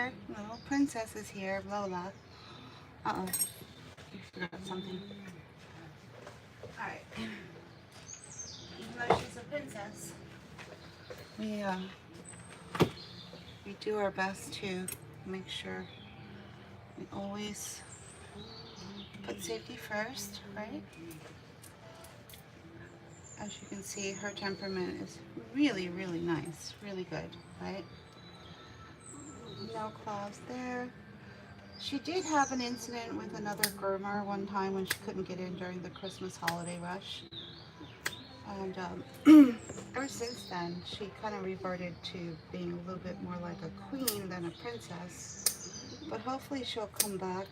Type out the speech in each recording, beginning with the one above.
here. Little princess is here, Lola. Uh-oh, you forgot something. Alright. Even though she's a princess, we do our best to make sure we always put safety first, right? As you can see, her temperament is really, really nice, really good, right? No claws there. She did have an incident with another groomer one time when she couldn't get in during the Christmas holiday rush. And ever since then, she kind of reverted to being a little bit more like a queen than a princess. But hopefully she'll come back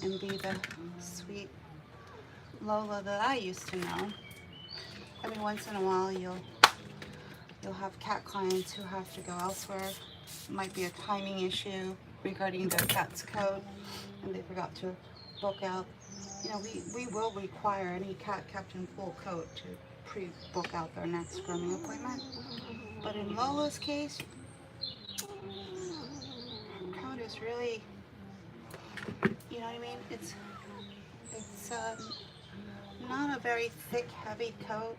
and be the sweet Lola that I used to know. Every once in a while, you'll have cat clients who have to go elsewhere. It might be a timing issue regarding their cat's coat, and they forgot to book out. You know, we will require any cat kept in full coat to pre-book out their next grooming appointment. But in Lola's case, her coat is really, you know what I mean? It's not a very thick, heavy coat.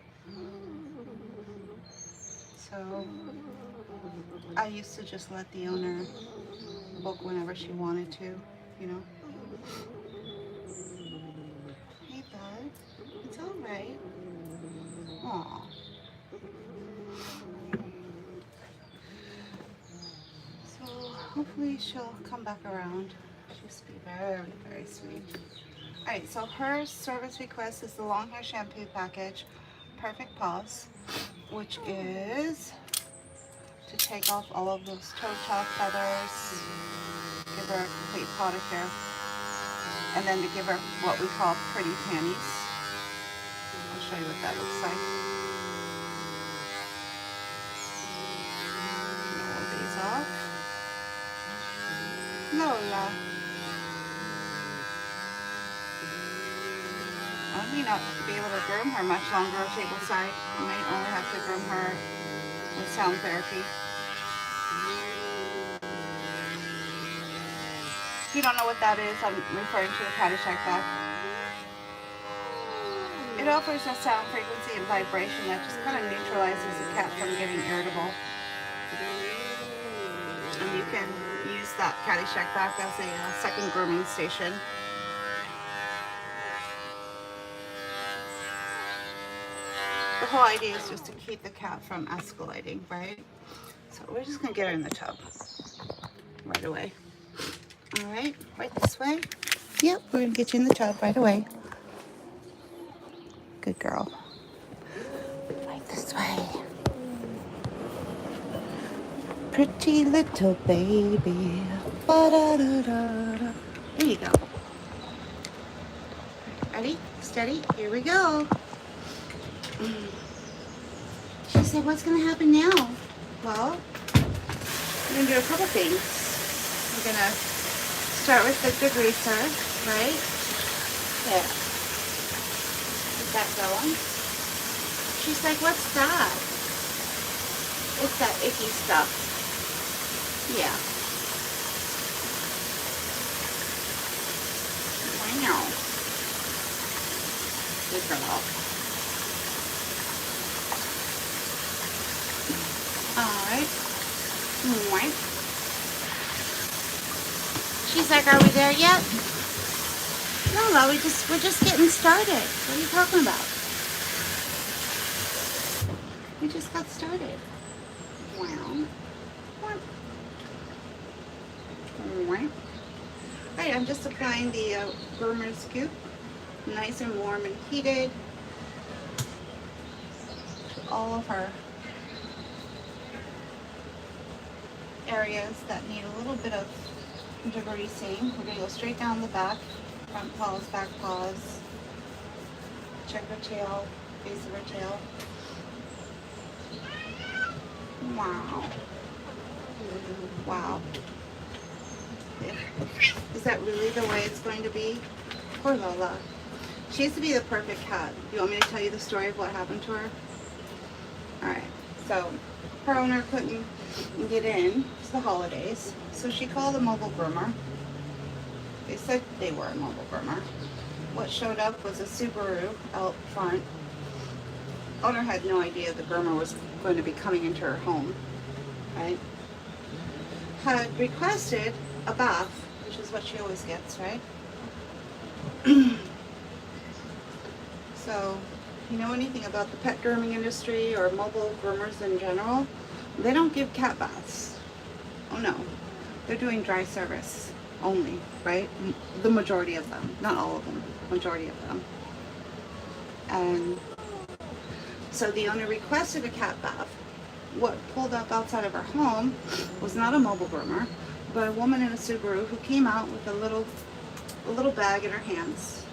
So I used to just let the owner book whenever she wanted to, you know. Hey, bud. It's all right. Aw. So hopefully she'll come back around. She used to be very, very sweet. Alright, so her service request is the long hair shampoo package, Perfect Paws, which is to take off all of those toe top feathers, give her a complete pot of hair, and then to give her what we call pretty panties. I'll show you what that looks like. Roll these off. Lola. I may not be able to groom her much longer on table side. I might only have to groom her with sound therapy. If you don't know what that is, I'm referring to the Caddyshack back. It offers a sound frequency and vibration that just kind of neutralizes the cat from getting irritable. And you can use that Caddyshack back as a second grooming station. The whole idea is just to keep the cat from escalating, right? So we're just gonna get her in the tub right away. All right, right this way. Yep, we're gonna get you in the tub right away. Good girl. Right this way. Pretty little baby. Ba-da-da-da-da. There you go. Ready? Steady? Here we go. She said, what's going to happen now? Well, we're going to do a couple things. We're going to start with the degreaser, right? There. Get that going. She's like, what's that? It's that icky stuff. Yeah. Wow. Good girl. Alright. She's like, are we there yet? No, we're just getting started. What are you talking about? We just got started. Wow. Alright, I'm just applying the groomer scoop. Nice and warm and heated to all of her areas that need a little bit of degreasing. We're going to go straight down the back, front paws, back paws, check her tail, base of her tail. Wow. Wow. Is that really the way it's going to be? Poor Lola. She used to be the perfect cat. You want me to tell you the story of what happened to her? Alright, so her owner couldn't and get in. It's the holidays. So she called a mobile groomer. They said they were a mobile groomer. What showed up was a Subaru out front. Owner had no idea the groomer was going to be coming into her home, right? Had requested a bath, which is what she always gets, right? So, you know anything about the pet grooming industry or mobile groomers in general? They don't give cat baths. Oh no, they're doing dry service only, right? The majority of them, not all of them, majority of them. And so the owner requested a cat bath. What pulled up outside of her home was not a mobile groomer, but a woman in a Subaru who came out with a little bag in her hands,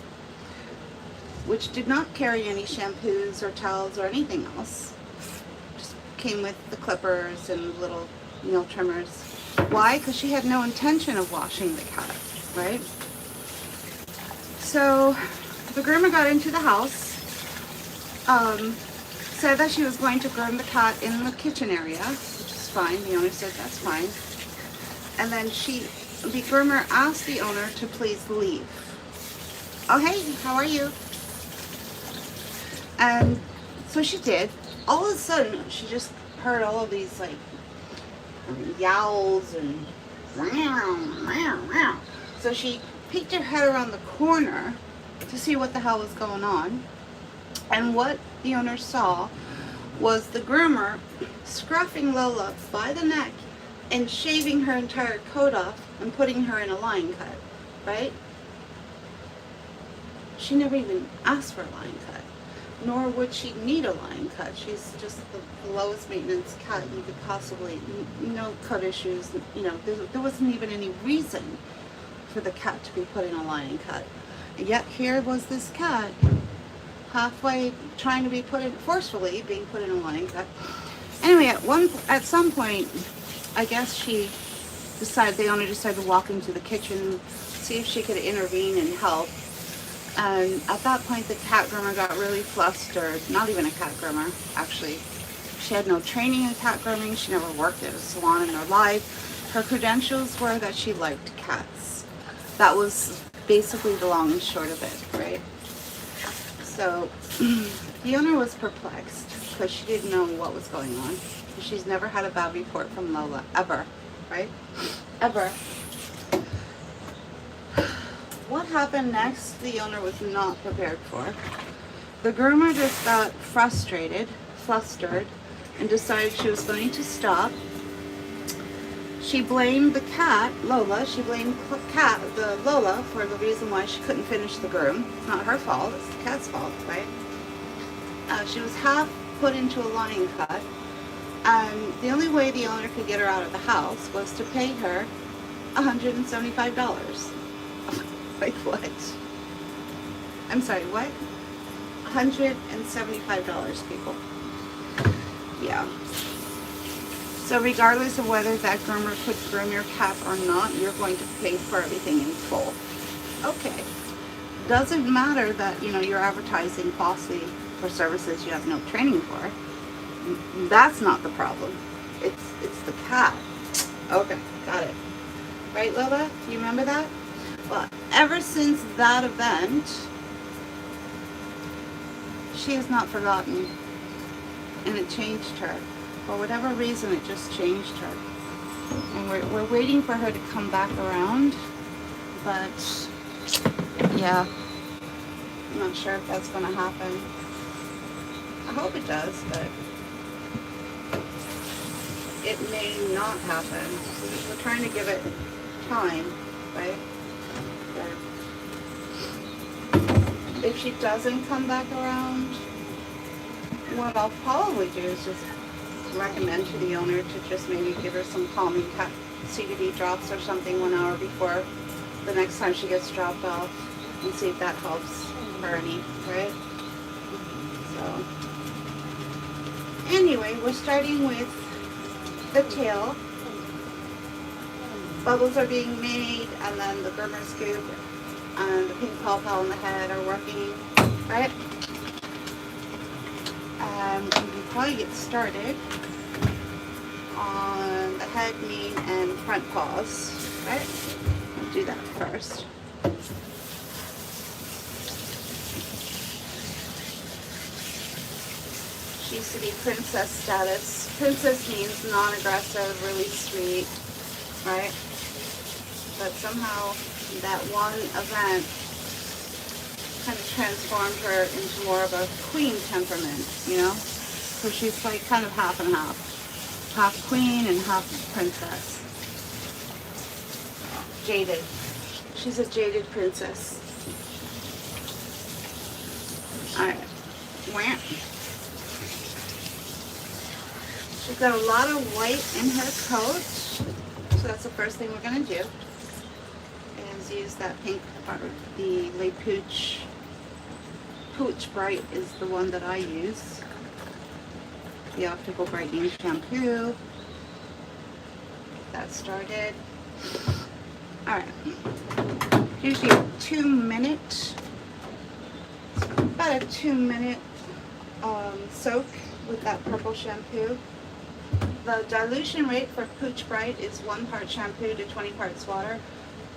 which did not carry any shampoos or towels or anything else. Just came with the clippers and little nail trimmers. Why? Because she had no intention of washing the cat, right? So the groomer got into the house, said that she was going to groom the cat in the kitchen area, which is fine. The owner said that's fine. And then the groomer asked the owner to please leave. Oh, hey, how are you? And so she did. All of a sudden, she just heard all of these like yowls and meow, meow, meow. So she peeked her head around the corner to see what the hell was going on. And what the owner saw was the groomer scruffing Lola by the neck and shaving her entire coat off and putting her in a line cut, right? She never even asked for a line cut, nor would she need a line cut. She's just the lowest maintenance cat you could possibly, no cut issues, you know, there wasn't even any reason for the cat to be put in a line cut. And yet here was this cat halfway trying to be forcefully being put in a line cut. Anyway, at some point, I guess the owner decided to walk into the kitchen, see if she could intervene and help. And at that point, the cat groomer got really flustered. Not even a cat groomer, actually. She had no training in cat grooming. She never worked at a salon in her life. Her credentials were that she liked cats. That was basically the long and short of it, right? So the owner was perplexed because she didn't know what was going on. She's never had a bad report from Lola, ever, right? Ever. What happened next, the owner was not prepared for. The groomer just got frustrated, flustered, and decided she was going to stop. She blamed the cat, Lola, she blamed the Lola for the reason why she couldn't finish the groom. It's not her fault, it's the cat's fault, right? She was half put into a line cut, and the only way the owner could get her out of the house was to pay her $175. Like what? I'm sorry, what? $175, people. Yeah. So regardless of whether that groomer could groom your cat or not, you're going to pay for everything in full. Okay. Doesn't matter that, you know, you're advertising falsely for services you have no training for. That's not the problem. It's the cat. Okay, got it. Right, Lola? You remember that? Well, ever since that event, she has not forgotten. And it changed her. For whatever reason, it just changed her. And we're waiting for her to come back around. But, yeah. I'm not sure if that's going to happen. I hope it does, but it may not happen. We're trying to give it time, right? But if she doesn't come back around, what I'll probably do is just recommend to the owner to just maybe give her some calming CBD drops or something 1 hour before the next time she gets dropped off, and see if that helps her any, right? So anyway, we're starting with the tail. Bubbles are being made, and then the groomer scoop and the pink pawpaw on the head are working, right? And we can probably get started on the head, mane, and front paws. Right? I'll do that first. She used to be princess status. Princess means non-aggressive, really sweet, right? But somehow that one event kind of transformed her into more of a queen temperament, you know? So she's like kind of half and half. Half queen and half princess. Jaded. She's a jaded princess. Alright. Wham. She's got a lot of white in her coat. So that's the first thing we're going to do. Is use that pink, the Le Pooch. Pooch Bright is the one that I use. The optical brightening shampoo. Get that started. Alright. Usually a 2-minute, about a 2-minute soak with that purple shampoo. The dilution rate for Pooch Bright is 1 part shampoo to 20 parts water,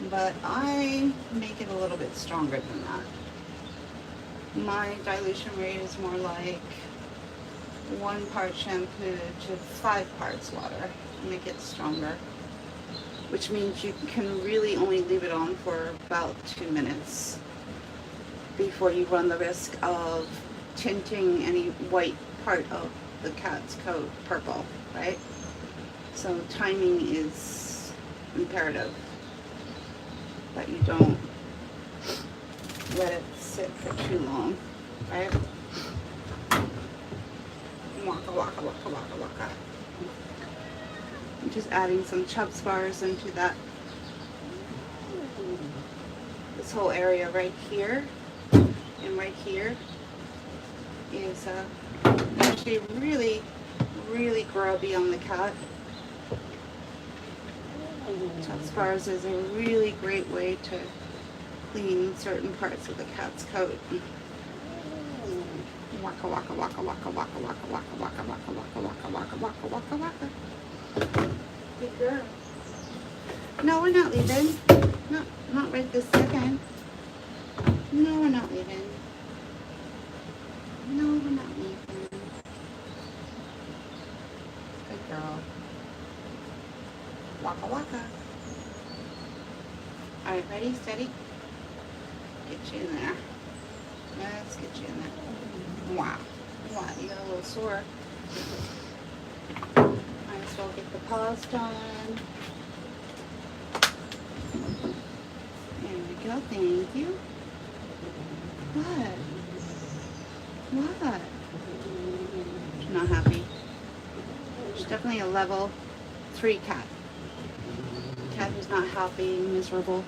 but I make it a little bit stronger than that. My dilution rate is more like 1 part shampoo to 5 parts water. Make it stronger, which means you can really only leave it on for about 2 minutes before you run the risk of tinting any white part of the cat's coat purple, right? So timing is imperative, that you don't let it sit for too long, right? Waka waka waka waka waka. I'm just adding some chub spars into that. This whole area right here and right here is actually really, really grubby on the cat. Chub spars is a really great way to clean certain parts of the cat's coat. Waka waka waka waka waka waka waka waka waka waka waka waka waka waka waka. Good girl. No, we're not leaving. Not right this second. No, we're not leaving. No, we're not leaving. Good girl. Waka waka. Alright, ready, steady. Get you in there. Let's get you in there. Wow. Wow, you got a little sore. Might as well get the paws done. There we go, thank you. What? What? She's not happy. She's definitely a level 3 cat. Cat who's not happy, miserable.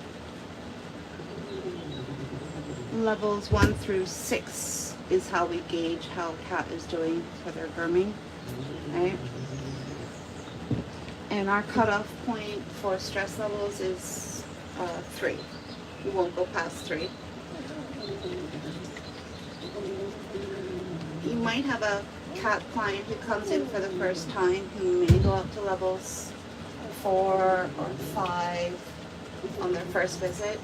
Levels 1 through 6 is how we gauge how a cat is doing for their grooming, right? And our cutoff point for stress levels is 3. We won't go past 3. You might have a cat client who comes in for the first time who may go up to levels 4 or 5 on their first visit.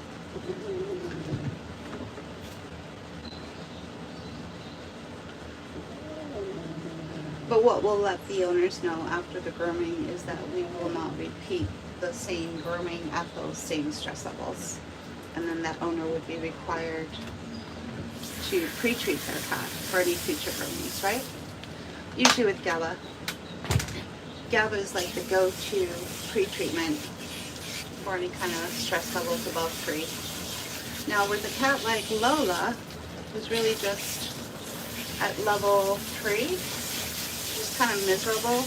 But what we'll let the owners know after the grooming is that we will not repeat the same grooming at those same stress levels. And then that owner would be required to pre-treat their cat for any future groomings, right? Usually with GABA. GABA is like the go-to pre-treatment for any kind of stress levels above 3. Now with a cat like Lola, who's really just at level 3, kind of miserable,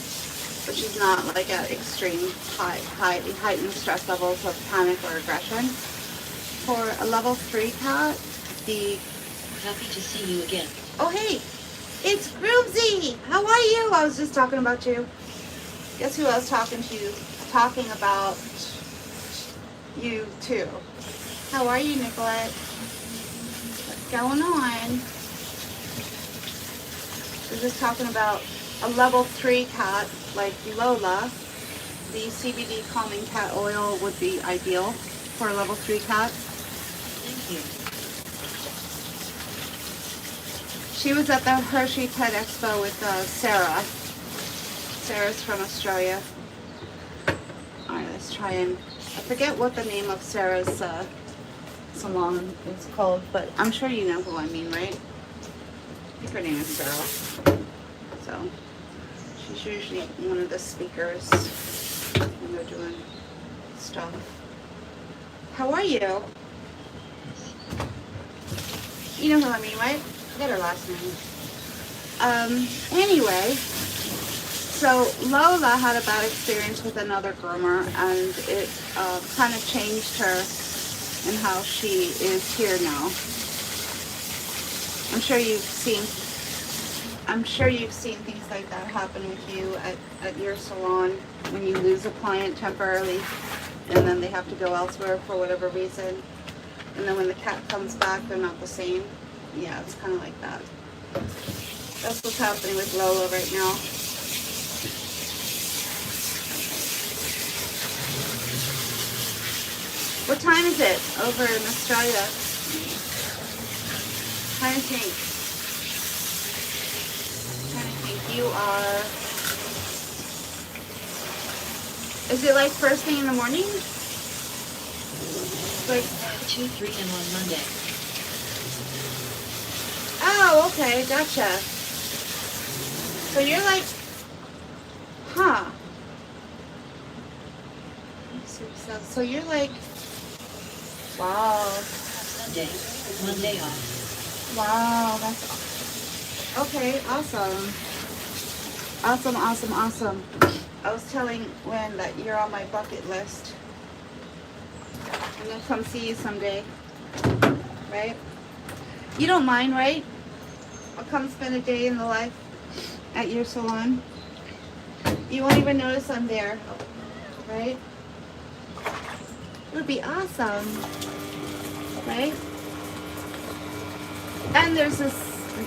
but she's not like at extreme heightened stress levels of panic or aggression. For a level 3 cat, Happy to see you again. Oh hey, it's Groomsy! How are you? I was just talking about you. Guess who I was talking to? Talking about you too. How are you, Nicolette? What's going on? We're just talking about a level 3 cat like Lola, the CBD calming cat oil would be ideal for a level 3 cat. Thank you. She was at the Hershey Pet Expo with Sarah. Sarah's from Australia. Alright, let's try and... I forget what the name of Sarah's salon is called, but I'm sure you know who I mean, right? I think her name is Sarah. So, she's usually one of the speakers when they're doing stuff. How are you? You know who I mean, right? Forget her last name. Anyway, so Lola had a bad experience with another groomer, and it kind of changed her and how she is here now. I'm sure you've seen things like that happen with you at your salon when you lose a client temporarily and then they have to go elsewhere for whatever reason. And then when the cat comes back, they're not the same. Yeah, it's kind of like that. That's what's happening with Lola right now. What time is it over in Australia? Trying to think. You are... Is it like first thing in the morning? Like 2-3 and on Monday. Oh, okay, gotcha. So you're like, huh? So you're like, wow. Sunday, Monday off. Wow, that's okay. Awesome. Awesome, awesome, awesome. I was telling Wen that you're on my bucket list. I'm gonna come see you someday, right? You don't mind, right? I'll come spend a day in the life at your salon. You won't even notice I'm there, right? It would be awesome, right? And there's this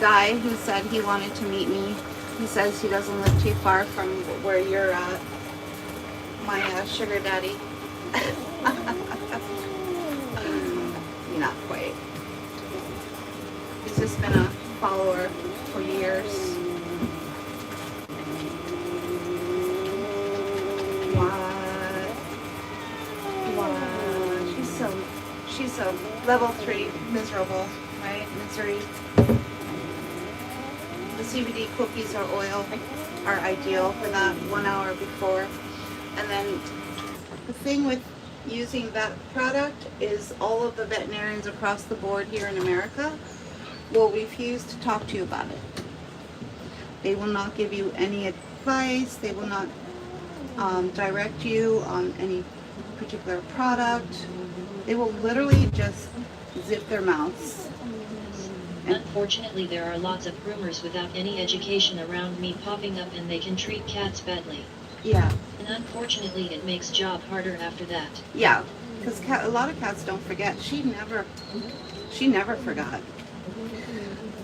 guy who said he wanted to meet me. He says he doesn't live too far from where you're at, my sugar daddy. Not quite. He's just been a follower for years. What? She's so level 3 miserable, right? Misery. The CBD cookies or oil are ideal for that 1 hour before. And then the thing with using that product is all of the veterinarians across the board here in America will refuse to talk to you about it. They will not give you any advice. They will not direct you on any particular product. They will literally just zip their mouths. Unfortunately, there are lots of groomers without any education around me popping up, and they can treat cats badly. Yeah. And unfortunately, it makes job harder after that. Yeah, because a lot of cats don't forget. She never forgot.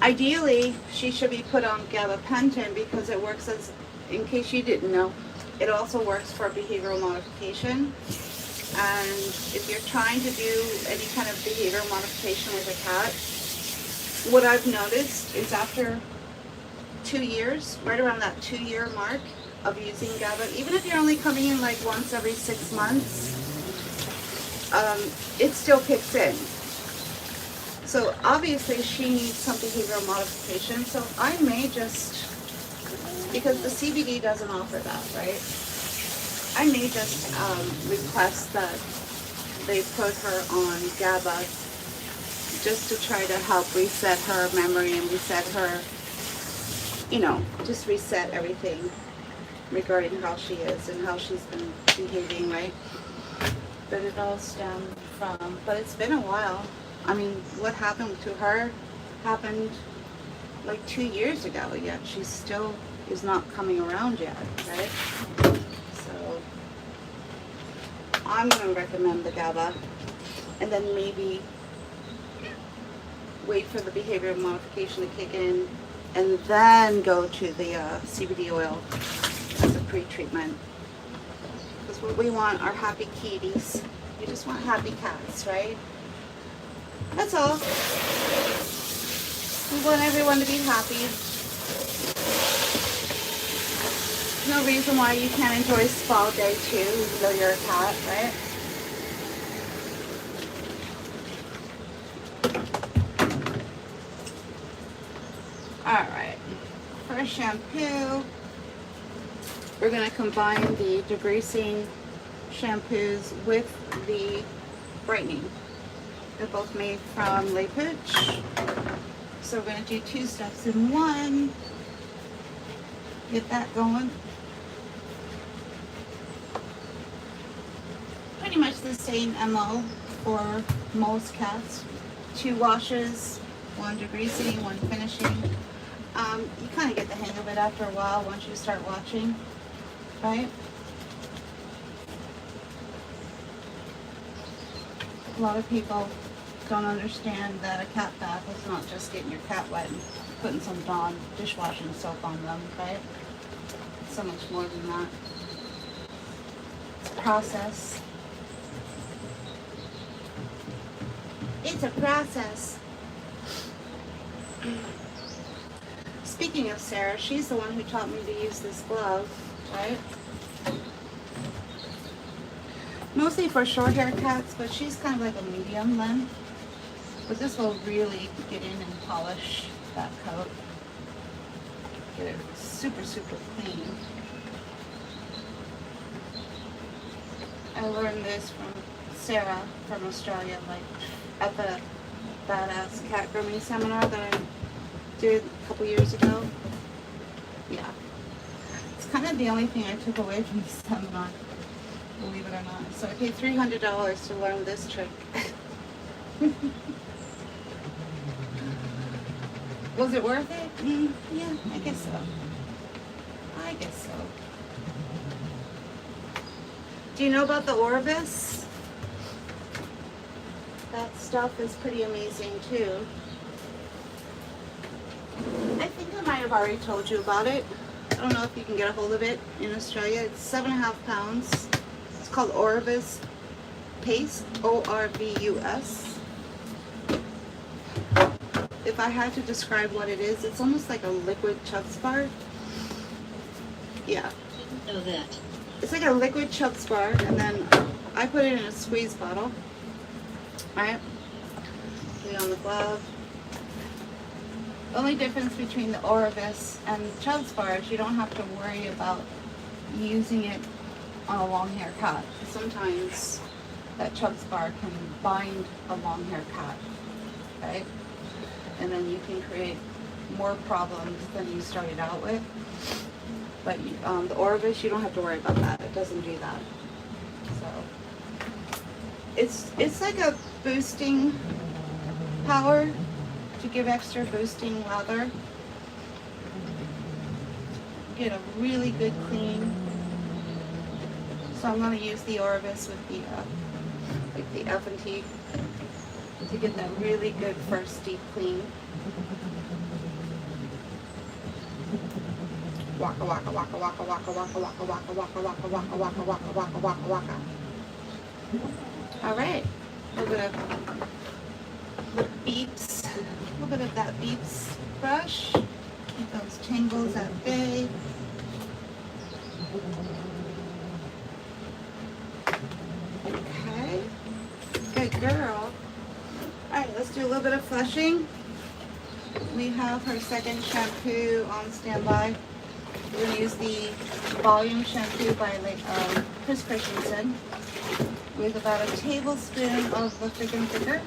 Ideally, she should be put on gabapentin because it works as, in case you didn't know, it also works for behavioral modification. And if you're trying to do any kind of behavioral modification with a cat, what I've noticed is after 2 years, right around that 2-year mark of using GABA, even if you're only coming in like once every 6 months, it still kicks in. So obviously she needs some behavioral modification. So I may just, because the CBD doesn't offer that, right? I may just request that they put her on GABA just to try to help reset her memory and reset her, you know, just reset everything regarding how she is and how she's been behaving, right? But it all stemmed from, but it's been a while. I mean, what happened to her happened like 2 years ago, yet she still is not coming around yet, right? So I'm going to recommend the GABA, and then maybe wait for the behavioral modification to kick in, and then go to the CBD oil as a pre-treatment. Because what we want are happy kitties. We just want happy cats, right? That's all. We want everyone to be happy. No reason why you can't enjoy spa day too, even though you're a cat, right? Alright, for shampoo, we're going to combine the degreasing shampoos with the brightening. They're both made from Le Pooch. So we're going to do 2 steps in one. Get that going. Pretty much the same MO for most cats. 2 washes, 1 degreasing, 1 finishing. You kind of get the hang of it after a while once you start watching, right? A lot of people don't understand that a cat bath is not just getting your cat wet and putting some Dawn dishwashing soap on them, right? It's so much more than that. It's a process. It's a process. Speaking of Sarah, she's the one who taught me to use this glove, right? Mostly for short hair cats, but she's kind of like a medium length. But this will really get in and polish that coat. Get it super, super clean. I learned this from Sarah from Australia, like at the Badass Cat Grooming Seminar that I did a couple years ago. Yeah. It's kind of the only thing I took away from the seminar, believe it or not. So I paid $300 to learn this trick. Was it worth it? Yeah, I guess so. I guess so. Do you know about the Orvis? That stuff is pretty amazing too. I think I might have already told you about it. I don't know if you can get a hold of it in Australia. It's 7.5 pounds. It's called Orvis Paste, O-R-V-U-S. If I had to describe what it is, it's almost like a liquid Chubb's bar. Yeah. Didn't know that. It's like a liquid Chubb's bar, and then I put it in a squeeze bottle. Right? Put it on the glove. The only difference between the Orvis and Chubb's bar is you don't have to worry about using it on a long hair cat. Sometimes that Chubb's bar can bind a long hair cat, right? And then you can create more problems than you started out with. But the Orvis, you don't have to worry about that. It doesn't do that. So it's like a boosting power to give extra boosting lather. Get a really good clean. So I'm going to use the Orvis with the like the F&T to get that really good first deep clean. Waka waka waka waka waka waka waka waka waka waka waka waka waka waka waka waka. All right, a little bit of beeps, a little bit of that beeps brush. Keep those tangles at bay. Okay, good girl. All right, let's do a little bit of flushing. We have her second shampoo on standby. We're going to use the volume shampoo by Chris Christensen with about a tablespoon of the Thick and Thicker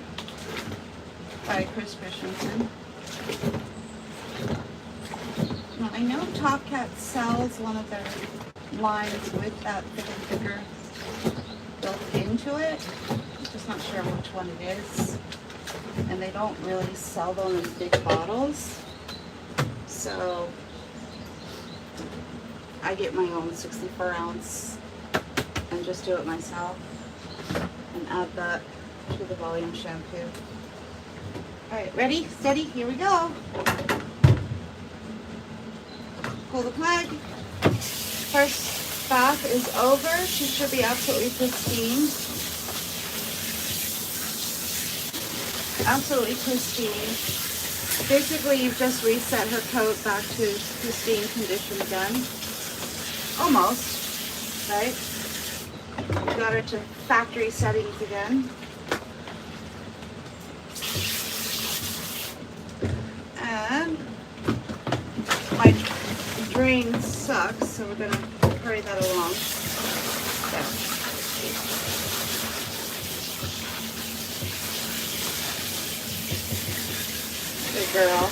by Chris Christensen. Now, I know Top Cat sells one of their lines with that Thick and Thicker built into it. I'm just not sure which one it is. And they don't really sell them in big bottles. So I get my own 64 ounce and just do it myself and add that to the volume shampoo. All right, ready, steady, here we go. Pull the plug. First bath is over. She should be absolutely pristine. Absolutely pristine. Basically, you've just reset her coat back to pristine condition again. Almost, right? You got her to factory settings again. And my drain sucks, so we're gonna hurry that along. There. Good girl.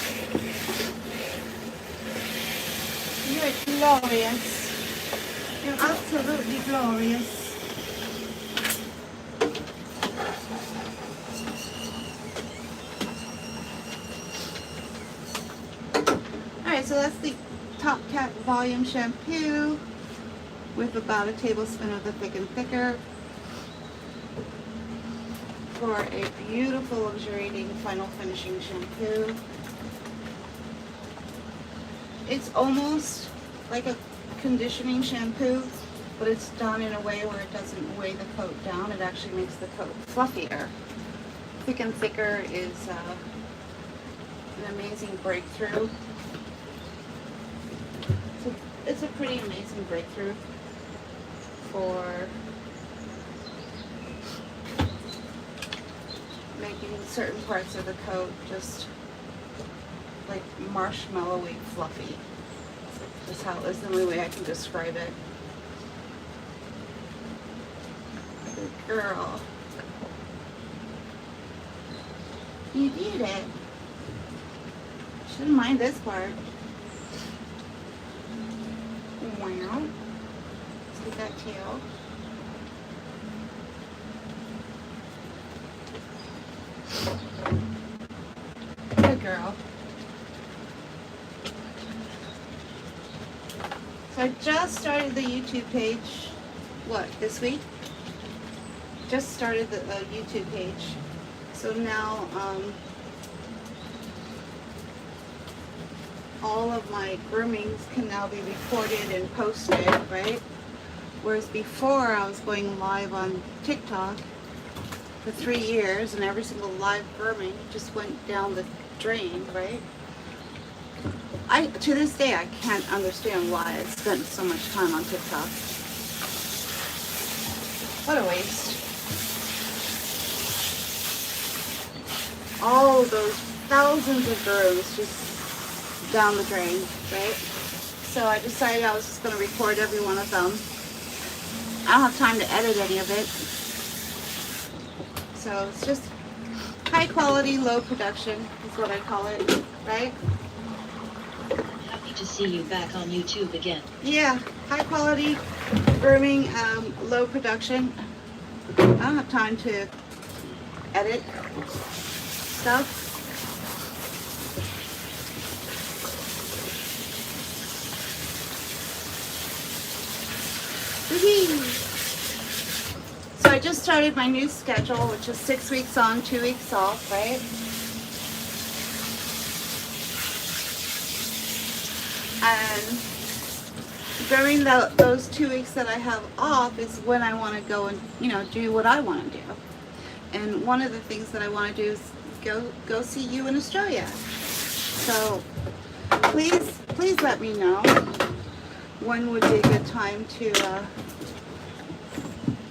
You're glorious. You're absolutely glorious. Alright, so that's the Top Cat Volume Shampoo with about a tablespoon of the Thick and Thicker for a beautiful, luxuriating, final finishing shampoo. It's almost like a conditioning shampoo, but it's done in a way where it doesn't weigh the coat down. It actually makes the coat fluffier. Thick and Thicker is an amazing breakthrough. So it's a pretty amazing breakthrough for making certain parts of the coat just like marshmallowy fluffy. That's the only way I can describe it. Good girl. You did it. Shouldn't mind this part. Wow. Let's get that tail. Good girl. So I just started the YouTube page, this week? Just started the YouTube page. So now all of my groomings can now be recorded and posted, right? Whereas before I was going live on TikTok for 3 years and every single live grooming just went down the drain, right? To this day, I can't understand why I spent so much time on TikTok. What a waste. All of those thousands of grooms just down the drain, right? So I decided I was just going to record every one of them. I don't have time to edit any of it. So it's just high quality, low production is what I call it, right? Happy to see you back on YouTube again. Yeah, high quality grooming, low production. I don't have time to edit stuff. So I just started my new schedule, which is 6 weeks on, 2 weeks off, right? And during those 2 weeks that I have off is when I want to go and, do what I want to do. And one of the things that I want to do is go see you in Australia. So please let me know when would be a good time to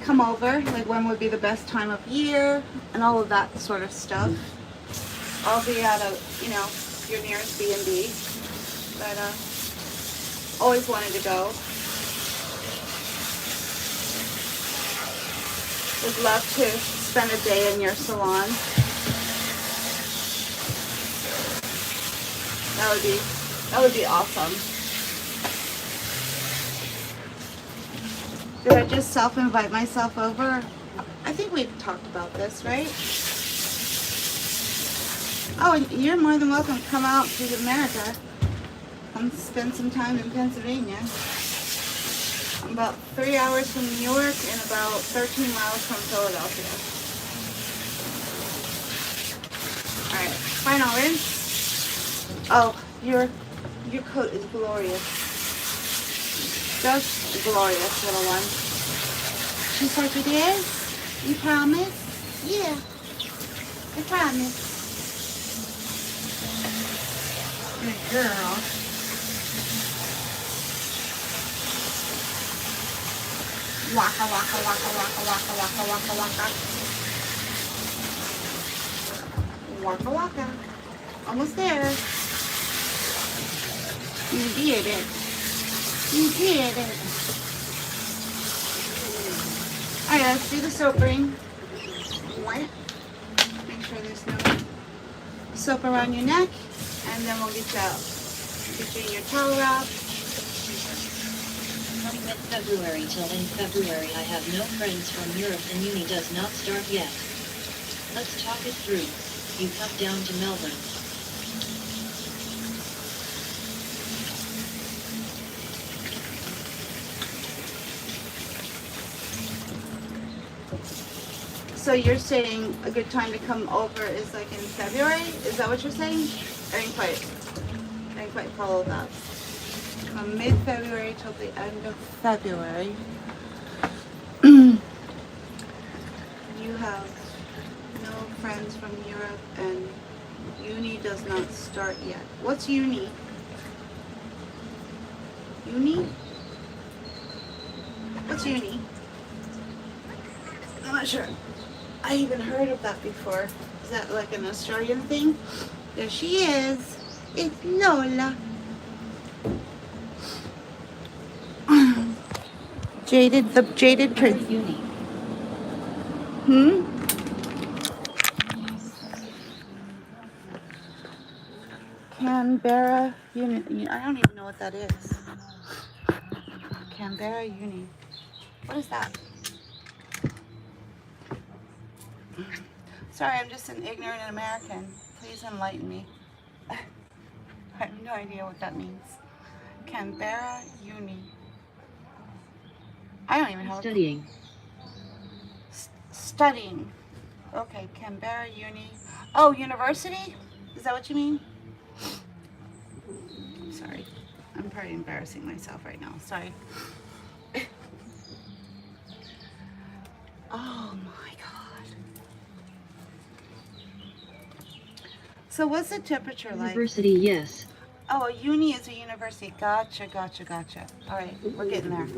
come over, like when would be the best time of year and all of that sort of stuff. I'll be at your nearest B&B, but always wanted to go. Would love to spend a day in your salon. That would be awesome. Did I just self-invite myself over? I think we've talked about this, right? Oh, and you're more than welcome to come out to America. Come spend some time in Pennsylvania. I'm about 3 hours from New York and about 13 miles from Philadelphia. Alright, final rinse. Oh, your coat is glorious. Just glorious, little one. She's like, it is? You promise? Yeah, I promise. Good girl. Waka, waka, waka, waka, waka, waka, waka, waka. Waka, waka. Almost there. You did it. You did it. Alright, let's do the soap ring. Make sure there's no soap around your neck, and then we'll get you in your towel wrap. From mid-February till in February I have no friends from Europe and uni does not start yet. Let's talk it through. You come down to Melbourne. So you're saying a good time to come over is like in February? Is that what you're saying? I didn't quite follow that. From mid-February till the end of February, you have no friends from Europe and uni does not start yet. What's uni? Uni? What's uni? I'm not sure. I even heard of that before. Is that like an Australian thing? There she is. It's Lola. The jaded prince. Uni. Canberra Uni. I don't even know what that is. Canberra Uni. What is that? Sorry, I'm just an ignorant American. Please enlighten me. I have no idea what that means. Canberra Uni. I don't even have Studying. Studying. Okay, Canberra Uni. Oh, university? Is that what you mean? Sorry. I'm probably embarrassing myself right now. Sorry. Oh my God. So what's the temperature like? University, yes. Oh, a uni is a university. Gotcha, gotcha, gotcha. All right, we're getting there.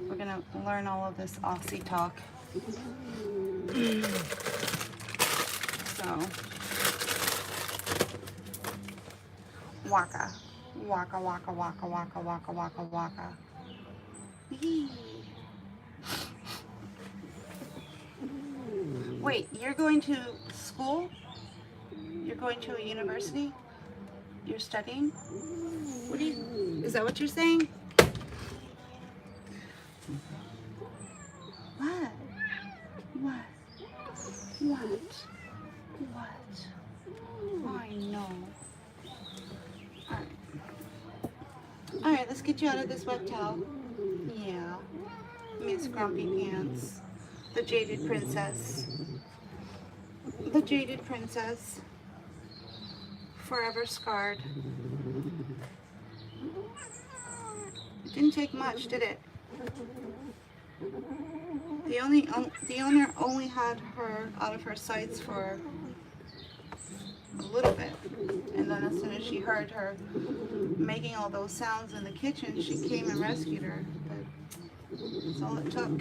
We're going to learn all of this Aussie talk. So, waka. Waka, waka, waka, waka, waka, waka, waka. Yee. Wait, you're going to school? You're going to a university? You're studying? Is that what you're saying? What? I know. Alright, let's get you out of this wet towel. Yeah. Miss Grumpy Pants. The jaded princess. The jaded princess. Forever scarred. It didn't take much, did it? The owner only had her out of her sights for a little bit, and then as soon as she heard her making all those sounds in the kitchen, she came and rescued her. But that's all it took.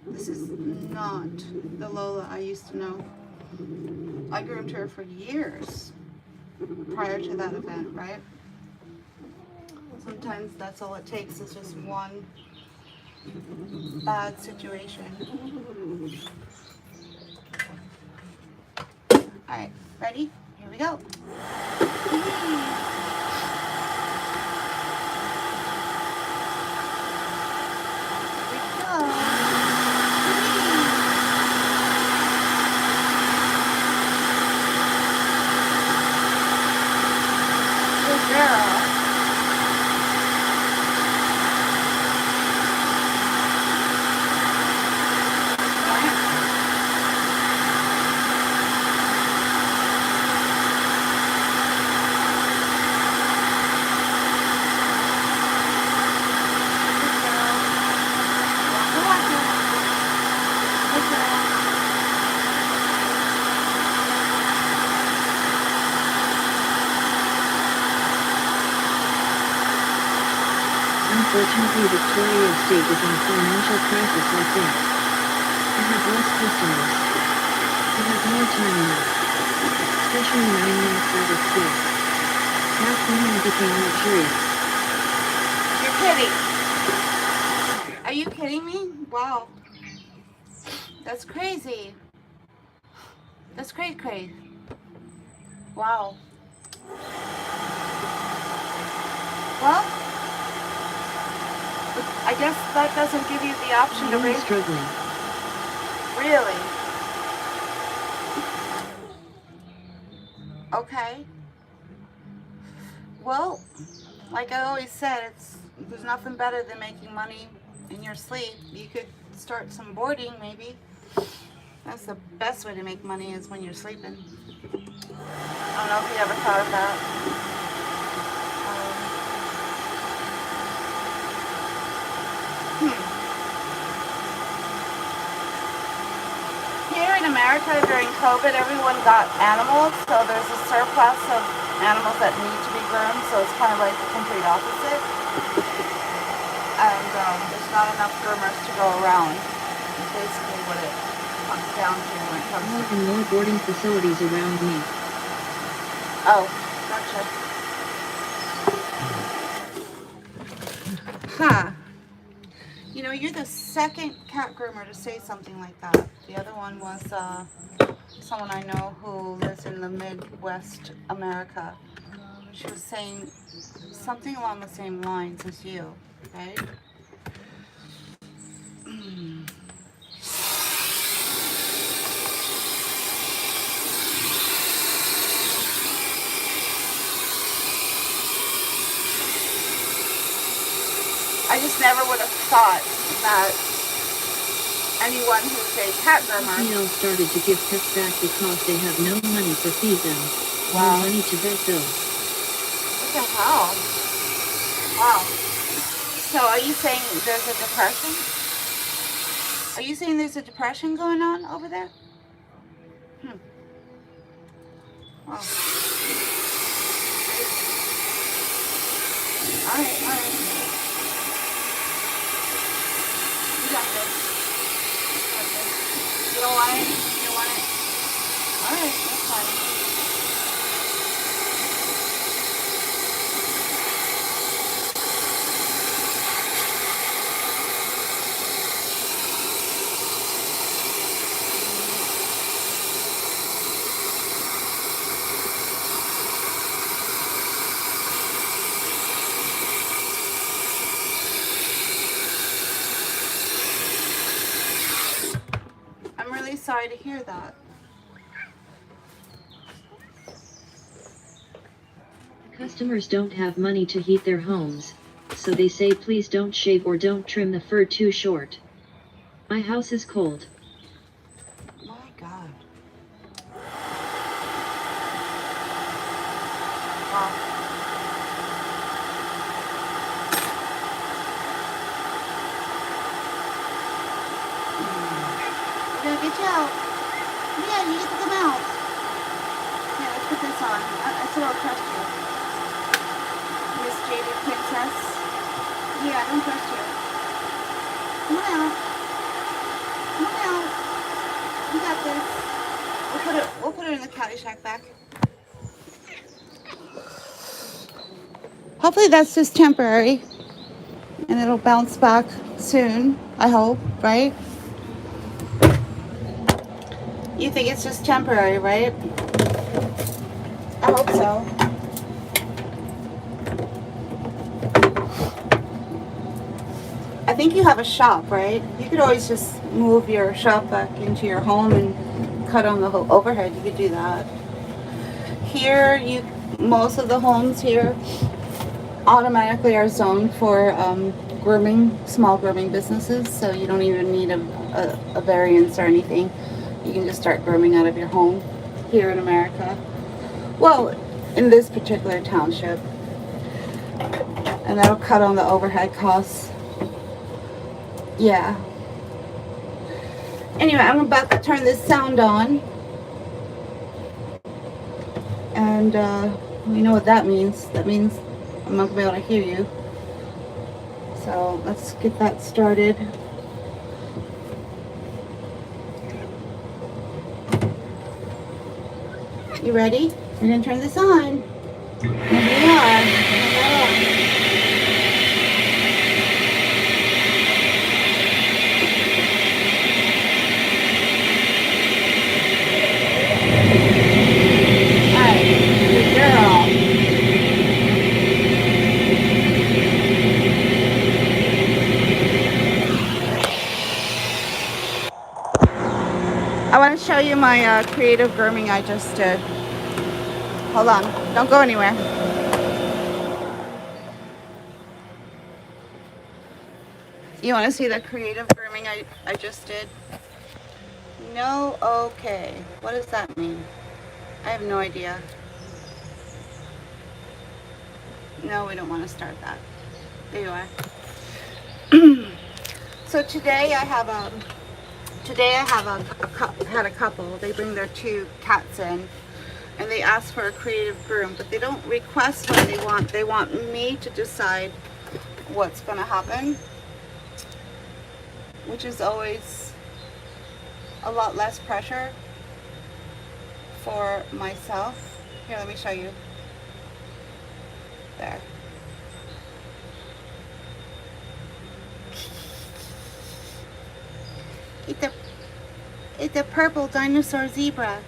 This is not the Lola I used to know. I groomed her for years prior to that event, right? Sometimes that's all it takes is just one bad situation. Alright, ready? Here we go. Unfortunately, Victoria State is in a financial crisis, I think. I have less customers. I have more time now. Especially 9 months out of 6. Cat grooming became luxurious. You're kidding. Are you kidding me? Wow. That's crazy. That's crazy. Wow. Well, I guess that doesn't give you the option to I'm raise. struggling. Really? Okay. Well, like I always said, there's nothing better than making money in your sleep. You could start some boarding, maybe. That's the best way to make money is when you're sleeping. I don't know if you ever thought of that. Here in America during COVID, everyone got animals, so there's a surplus of animals that need to be groomed, so it's kind of like the complete opposite. And there's not enough groomers to go around. It's basically what it comes down to when it comes More to... and more boarding facilities around me. Oh, gotcha. Huh. You know, you're the second cat groomer to say something like that. The other one was someone I know who lives in the Midwest America. She was saying something along the same lines as you, right? I just never would have thought that anyone who's a cat groomer... People started to give pets back because they have no money for feed them. Wow. No money to vet bills. What the hell? Wow. So are you saying there's a depression? Are you saying there's a depression going on over there? Wow. Alright. You got this. You don't want it? You don't want it? Alright, that's fine. I'm really sorry to hear that. Customers don't have money to heat their homes, so they say please don't shave or don't trim the fur too short. My house is cold. My God. Wow. We're gonna get you out. Yeah, you get to come out. Yeah, let's put this on. I still don't trust you. Miss Jaded Princess. Yeah, I don't trust you. Come on out. Come on out. You got this. We'll put her in the Caddyshack back. Hopefully that's just temporary. And it'll bounce back soon, I hope, right? You think it's just temporary, right? I hope so. I think you have a shop, right? You could always just move your shop back into your home and cut on the whole overhead. You could do that. Here, most of the homes here automatically are zoned for grooming, small grooming businesses, so you don't even need a variance or anything. You can just start grooming out of your home here in America. Well, in this particular township. And that'll cut on the overhead costs. Yeah. Anyway, I'm about to turn this sound on. And you know what that means. That means I'm not going to be able to hear you. So let's get that started. You ready? We're gonna turn this on. Here we are. Hello. I want to show you my creative grooming I just did. Hold on. Don't go anywhere. You want to see the creative grooming I just did? No, okay. What does that mean? I have no idea. No, we don't want to start that. There you are. So today I have had a couple. They bring their 2 cats in, and they ask for a creative groom, but they don't request what they want. They want me to decide what's going to happen, which is always a lot less pressure for myself. Here, let me show you. There. It's a purple dinosaur zebra.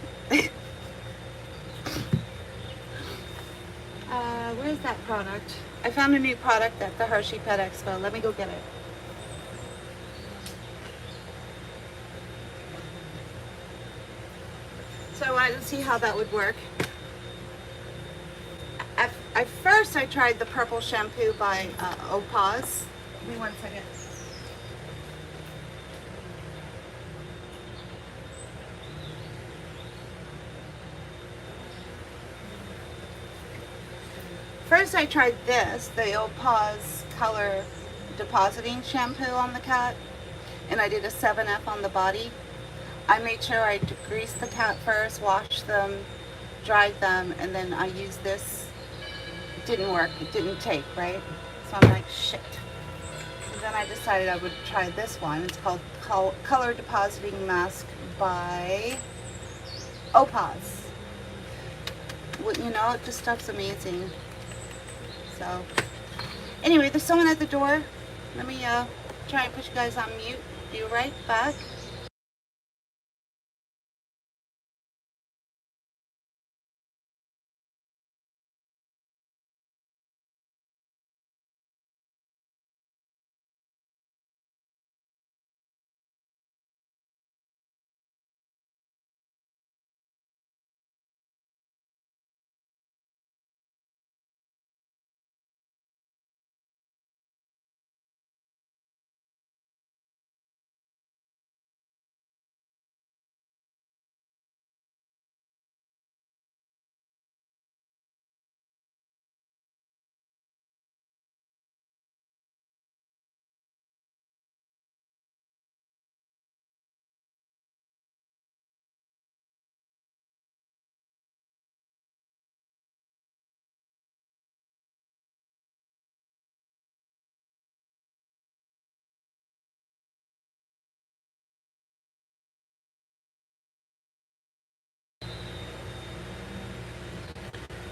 Where's that product? I found a new product at the Hershey Pet Expo. Let me go get it. So I wanted to see how that would work. At first I tried the purple shampoo by Opaz. Give me 1 second. First I tried this, the Opaz color depositing shampoo on the cat, and I did a 7F on the body. I made sure I greased the cat first, washed them, dried them, and then I used this. It didn't work, it didn't take, right? So I'm like, shit. And then I decided I would try this one. It's called Color Depositing Mask by Opaz. Well, you know, this stuff's amazing. So, anyway, there's someone at the door. Let me try and put you guys on mute. Be right back.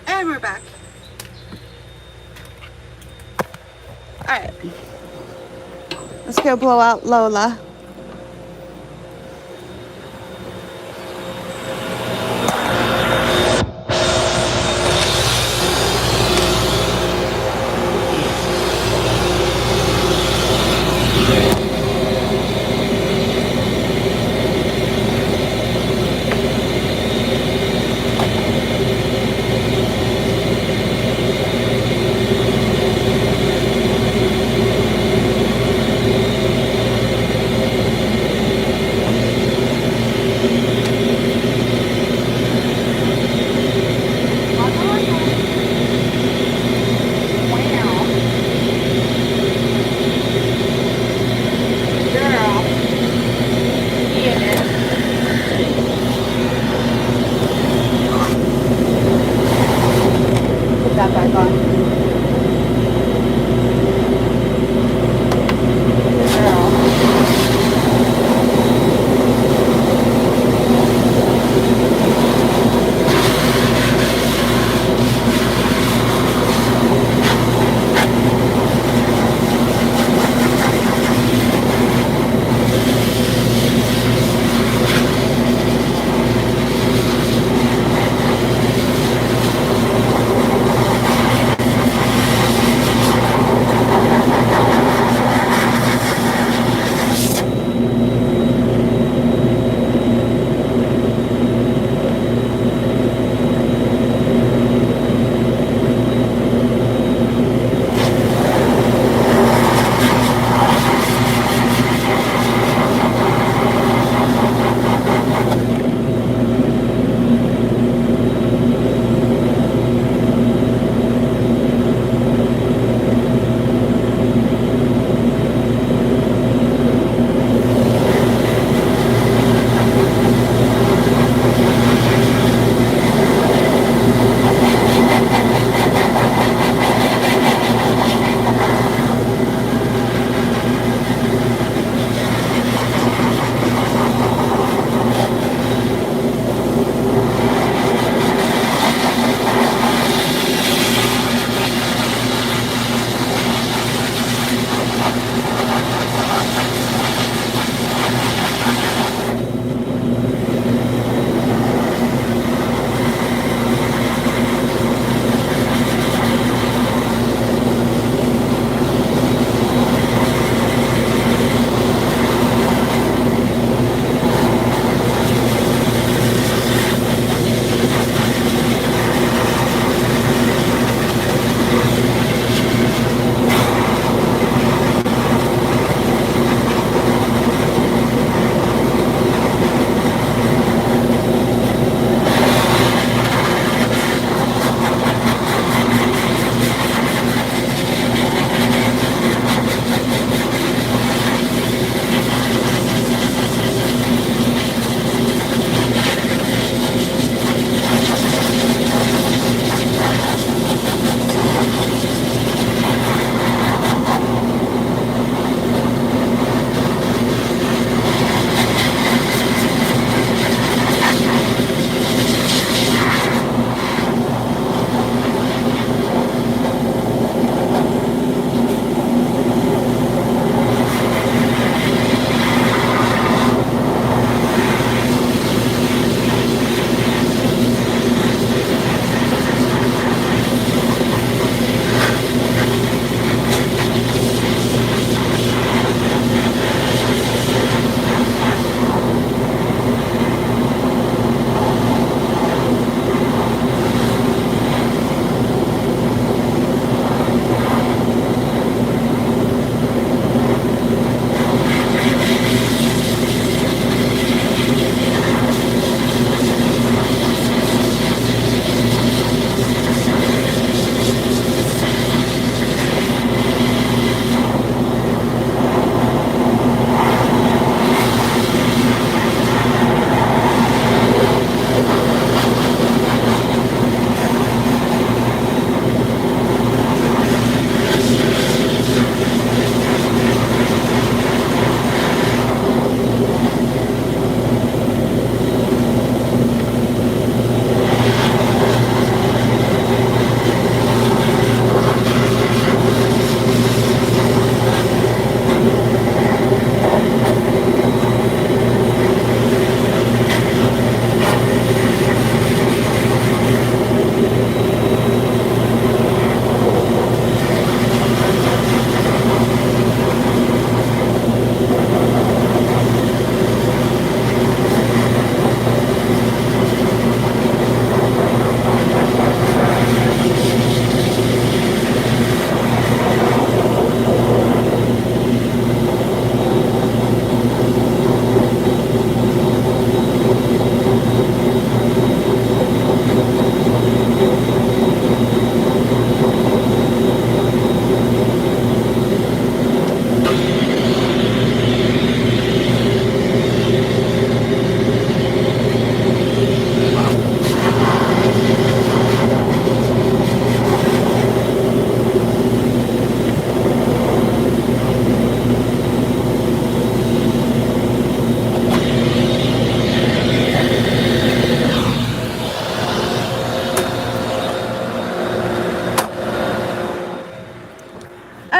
And we're back. Alright. Let's go blow out Lola. That back on.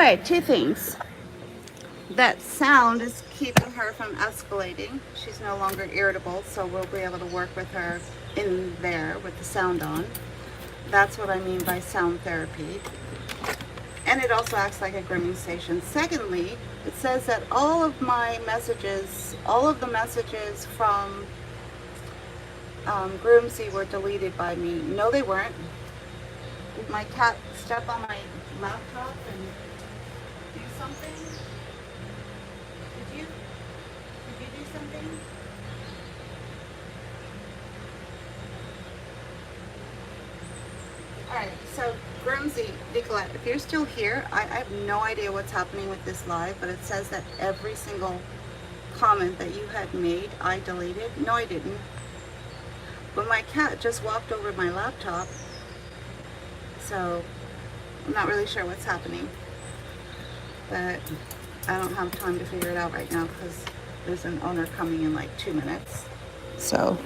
right, two things. That sound is keeping her from escalating. She's no longer irritable, so we'll be able to work with her in there with the sound on. That's what I mean by sound therapy. And it also acts like a grooming station. Secondly, it says that all of my messages, all of the messages from Groomsy were deleted by me. No, they weren't. Did my cat step on my laptop and do something? Did you? Did you do something? Alright, so Groomsy, Nicolette, if you're still here, I have no idea what's happening with this live, but it says that every single comment that you had made, I deleted. No, I didn't. But my cat just walked over my laptop, so I'm not really sure what's happening. But I don't have time to figure it out right now because there's an owner coming in like 2 minutes. So.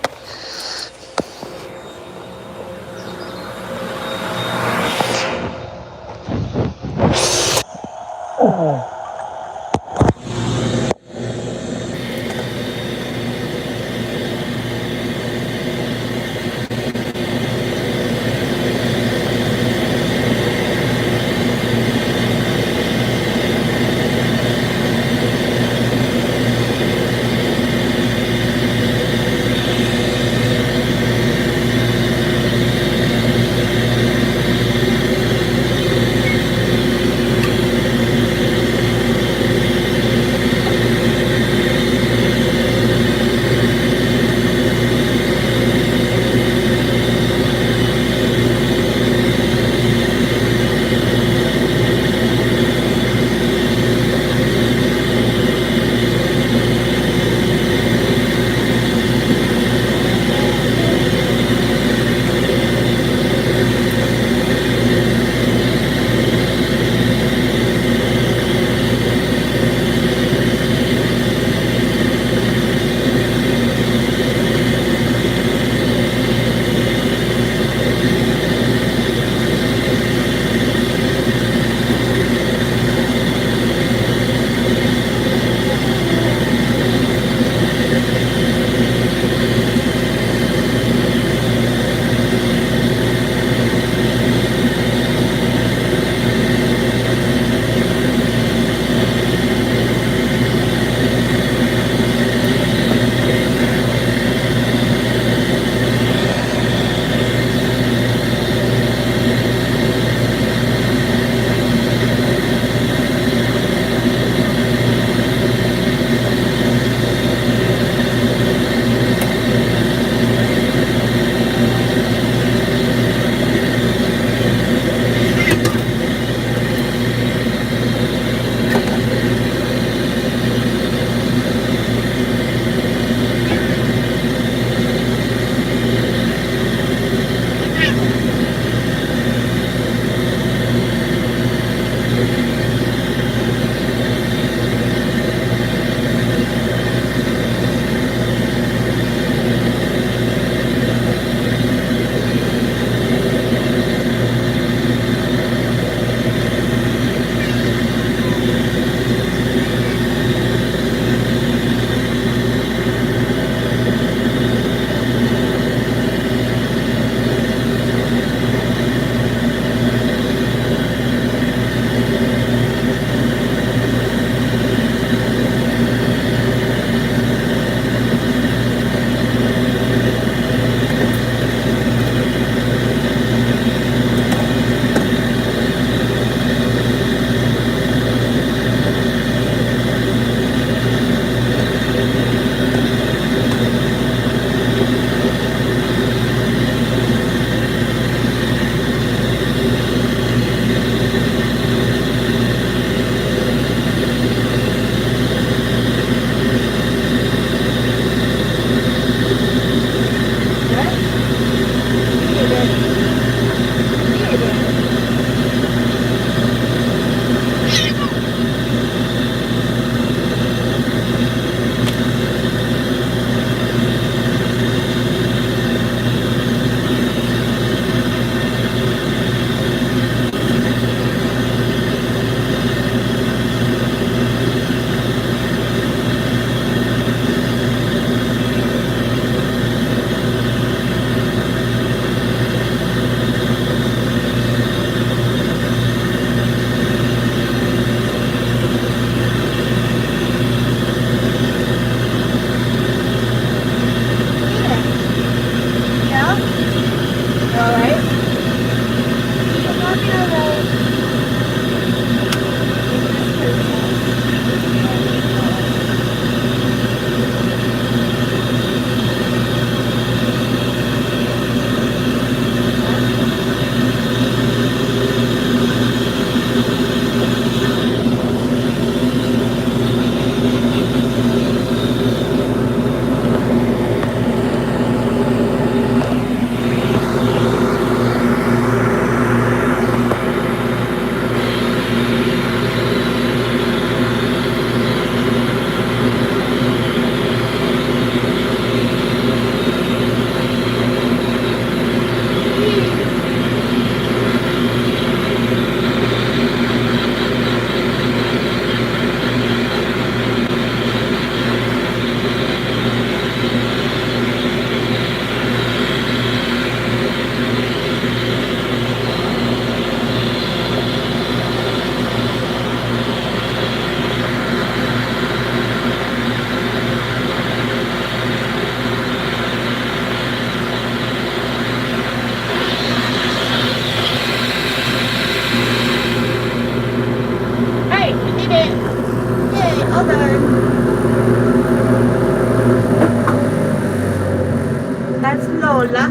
That's Lola.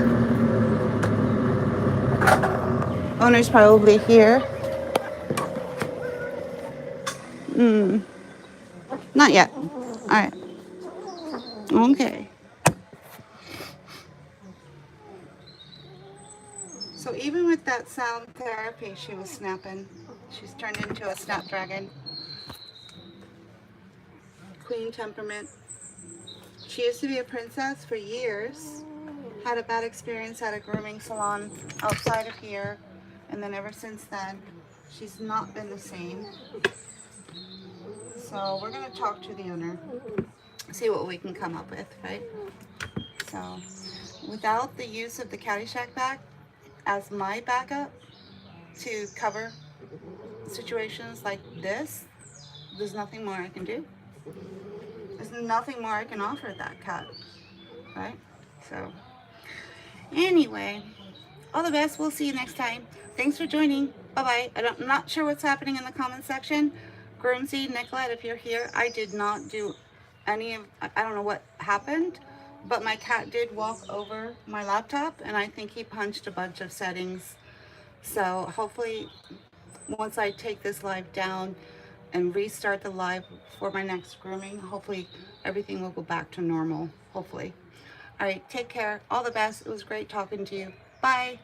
Owner's probably here. Not yet. All right. Okay. So even with that sound therapy, she was snapping. She's turned into a snapdragon. Queen temperament. She used to be a princess for years. Had a bad experience at a grooming salon outside of here. And then ever since then, she's not been the same. So we're going to talk to the owner. See what we can come up with, right? So without the use of the Caddyshack bag as my backup to cover situations like this, there's nothing more I can do. There's nothing more I can offer that cat, right? So anyway, all the best. We'll see you next time. Thanks for joining. Bye-bye. I'm not sure what's happening in the comment section. Groomsy, Nicolette, if you're here, I did not do any of, I don't know what happened, but my cat did walk over my laptop, and I think he punched a bunch of settings. So hopefully, once I take this live down and restart the live for my next grooming, hopefully everything will go back to normal, hopefully. All right, take care. All the best. It was great talking to you. Bye.